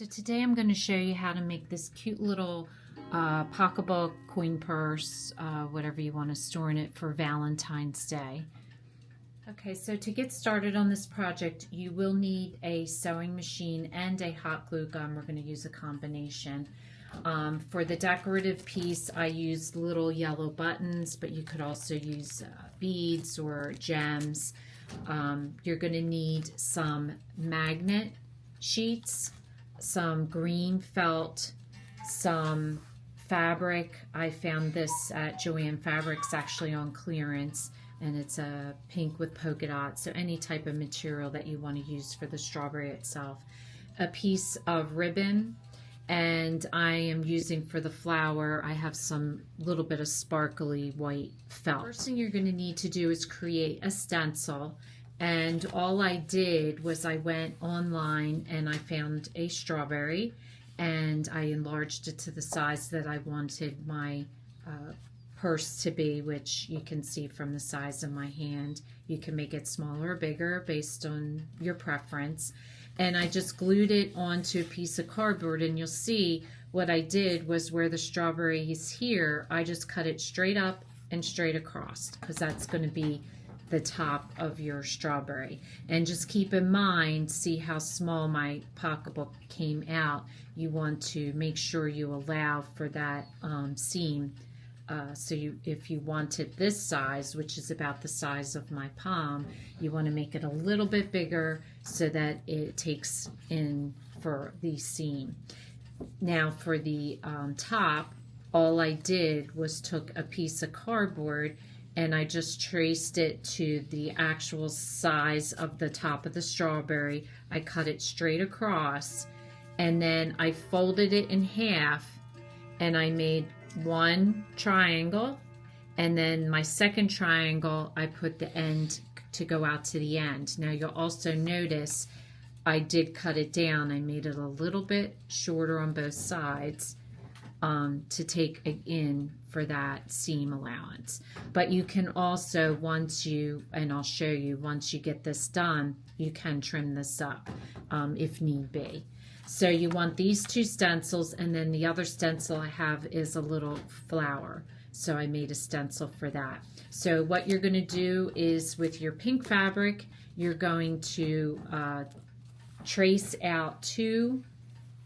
So today I'm going to show you how to make this cute little pocketbook, coin purse, whatever you want to store in it for Valentine's Day. Okay, so to get started on this project, you will need a sewing machine and a hot glue gun. We're going to use a combination. For the decorative piece, I used little yellow buttons, but you could also use beads or gems. You're going to need some magnet sheets, some green felt, some fabric. I found this at Joann Fabrics actually on clearance, and it's a pink with polka dots, so any type of material that you want to use for the strawberry itself. A piece of ribbon, and I am using for the flower, I have some little bit of sparkly white felt. First thing you're going to need to do is create a stencil. And all I did was I went online and I found a strawberry and I enlarged it to the size that I wanted my purse to be, which you can see from the size of my hand. You can make it smaller or bigger based on your preference. And I just glued it onto a piece of cardboard, and you'll see what I did was where the strawberry is here, I just cut it straight up and straight across, because that's going to be the top of your strawberry. And just keep in mind, see how small my pocketbook came out. You want to make sure you allow for that seam. If you wanted this size, which is about the size of my palm, you want to make it a little bit bigger so that it takes in for the seam. Now for the top, all I did was took a piece of cardboard and I just traced it to the actual size of the top of the strawberry. I cut it straight across, and then I folded it in half, and I made one triangle, and then my second triangle, I put the end to go out to the end. Now you'll also notice I did cut it down. I made it a little bit shorter on both sides to take it in for that seam allowance. But you can also, and I'll show you, once you get this done, you can trim this up if need be. So you want these two stencils, and then the other stencil I have is a little flower. So I made a stencil for that. So what you're going to do is with your pink fabric, you're going to trace out two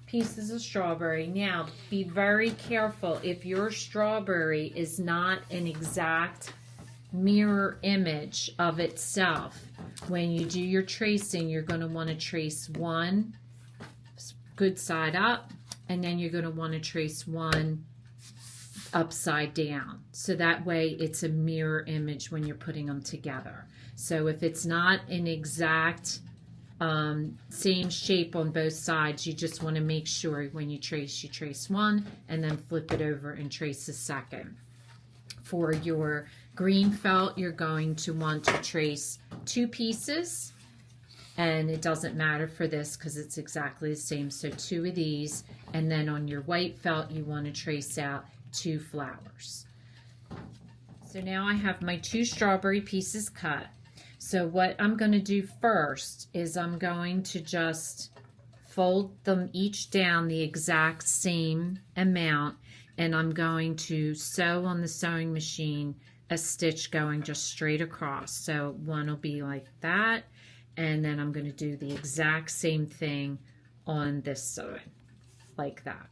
pieces of strawberry. Now be very careful if your strawberry is not an exact mirror image of itself. When you do your tracing, you're going to want to trace one good side up, and then you're going to want to trace one upside down, so that way it's a mirror image when you're putting them together. So if it's not an exact same shape on both sides, you just want to make sure when you trace one and then flip it over and trace a second. For your green felt, you're going to want to trace two pieces, and it doesn't matter for this because it's exactly the same, so two of these. And then on your white felt, you want to trace out two flowers. So now I have my two strawberry pieces cut. So what I'm going to do first is I'm going to just fold them each down the exact same amount, and I'm going to sew on the sewing machine a stitch going just straight across. So one will be like that, and then I'm going to do the exact same thing on this side, like that.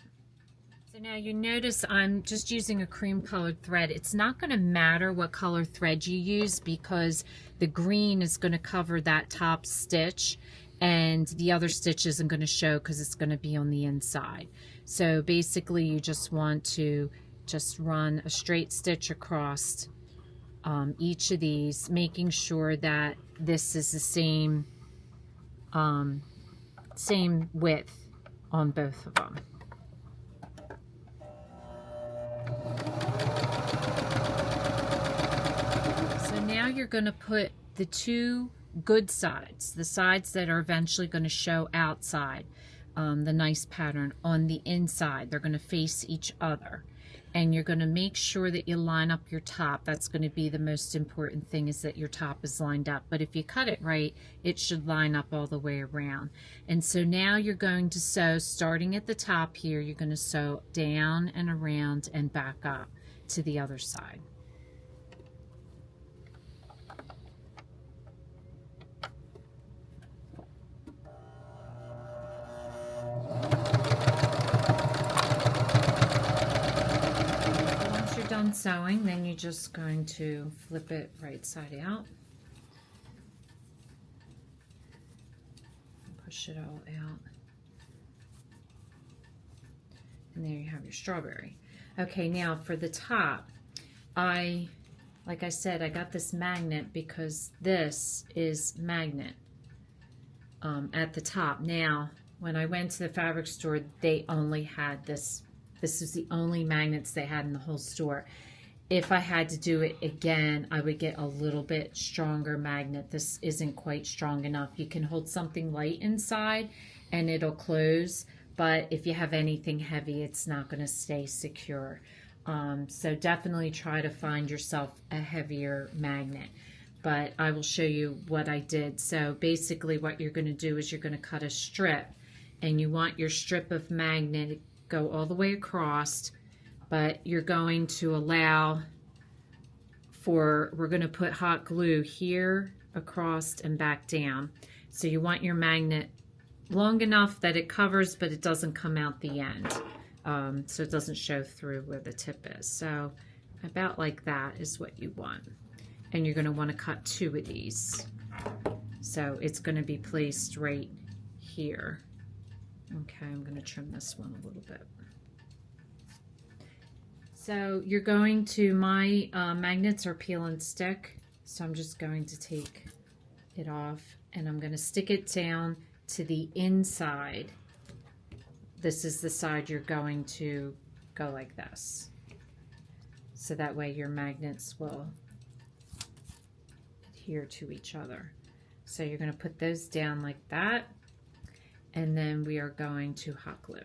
So now you notice I'm just using a cream colored thread. It's not going to matter what color thread you use because the green is going to cover that top stitch and the other stitch isn't going to show because it's going to be on the inside. So basically you just want to just run a straight stitch across each of these, making sure that this is the same width on both of them. Now you're going to put the two good sides, the sides that are eventually going to show outside. the nice pattern on the inside. They're going to face each other. And you're going to make sure that you line up your top. That's going to be the most important thing, is that your top is lined up. But if you cut it right, it should line up all the way around. And so now you're going to sew, starting at the top here, you're going to sew down and around and back up to the other side. Done sewing, then you're just going to flip it right side out, push it all out, and there you have your strawberry. Okay, now for the top, like I said, I got this magnet because this is magnet at the top. Now, when I went to the fabric store, they only had this. This is the only magnets they had in the whole store. If I had to do it again, I would get a little bit stronger magnet. This isn't quite strong enough. You can hold something light inside and it'll close, but if you have anything heavy, it's not going to stay secure. So definitely try to find yourself a heavier magnet. But I will show you what I did. So basically what you're going to do is you're going to cut a strip, and you want your strip of magnet go all the way across, but you're going to allow for, we're going to put hot glue here across and back down. So you want your magnet long enough that it covers, but it doesn't come out the end. So it doesn't show through where the tip is. So about like that is what you want. And you're going to want to cut 2 of these. So it's going to be placed right here. Okay, I'm going to trim this one a little bit. So you're going to, my magnets are peel and stick, so I'm just going to take it off and I'm going to stick it down to the inside. This is the side you're going to go like this. So that way your magnets will adhere to each other. So you're going to put those down like that. And then we are going to hot glue.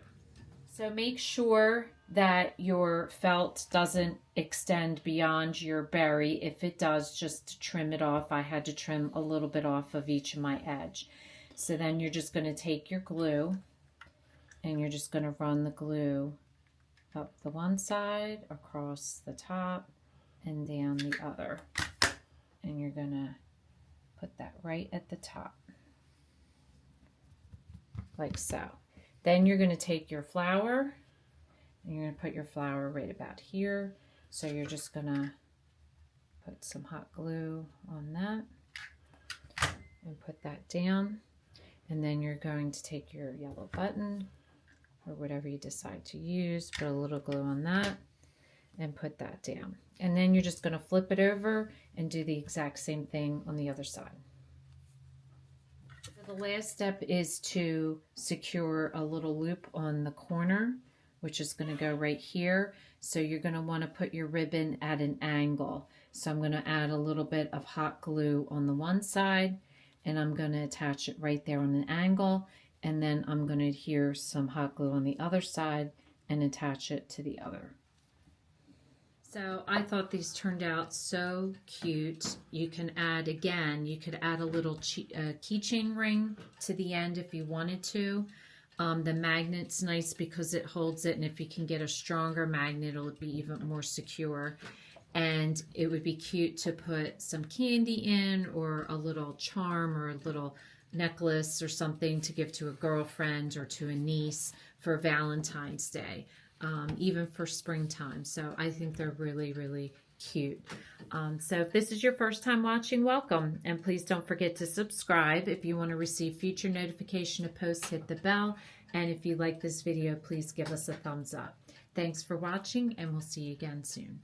So make sure that your felt doesn't extend beyond your berry. If it does, just trim it off. I had to trim a little bit off of each of my edge. So then you're just going to take your glue and you're just going to run the glue up the one side, across the top, and down the other. And you're going to put that right at the top. Like so. Then you're going to take your flower and you're going to put your flower right about here. So you're just going to put some hot glue on that and put that down. And then you're going to take your yellow button or whatever you decide to use, put a little glue on that and put that down. And then you're just going to flip it over and do the exact same thing on the other side. The last step is to secure a little loop on the corner, which is going to go right here. So you're going to want to put your ribbon at an angle. So I'm going to add a little bit of hot glue on the one side, and I'm going to attach it right there on an angle. And then I'm going to adhere some hot glue on the other side and attach it to the other. So I thought these turned out so cute. You can add, again, you could add a little keychain ring to the end if you wanted to. The magnet's nice because it holds it, and if you can get a stronger magnet, it'll be even more secure. And it would be cute to put some candy in, or a little charm, or a little necklace or something to give to a girlfriend or to a niece for Valentine's Day. Even for springtime. So I think they're really, really cute. So if this is your first time watching, welcome. And please don't forget to subscribe. If you want to receive future notification of posts, hit the bell. And if you like this video, please give us a thumbs up. Thanks for watching, and we'll see you again soon.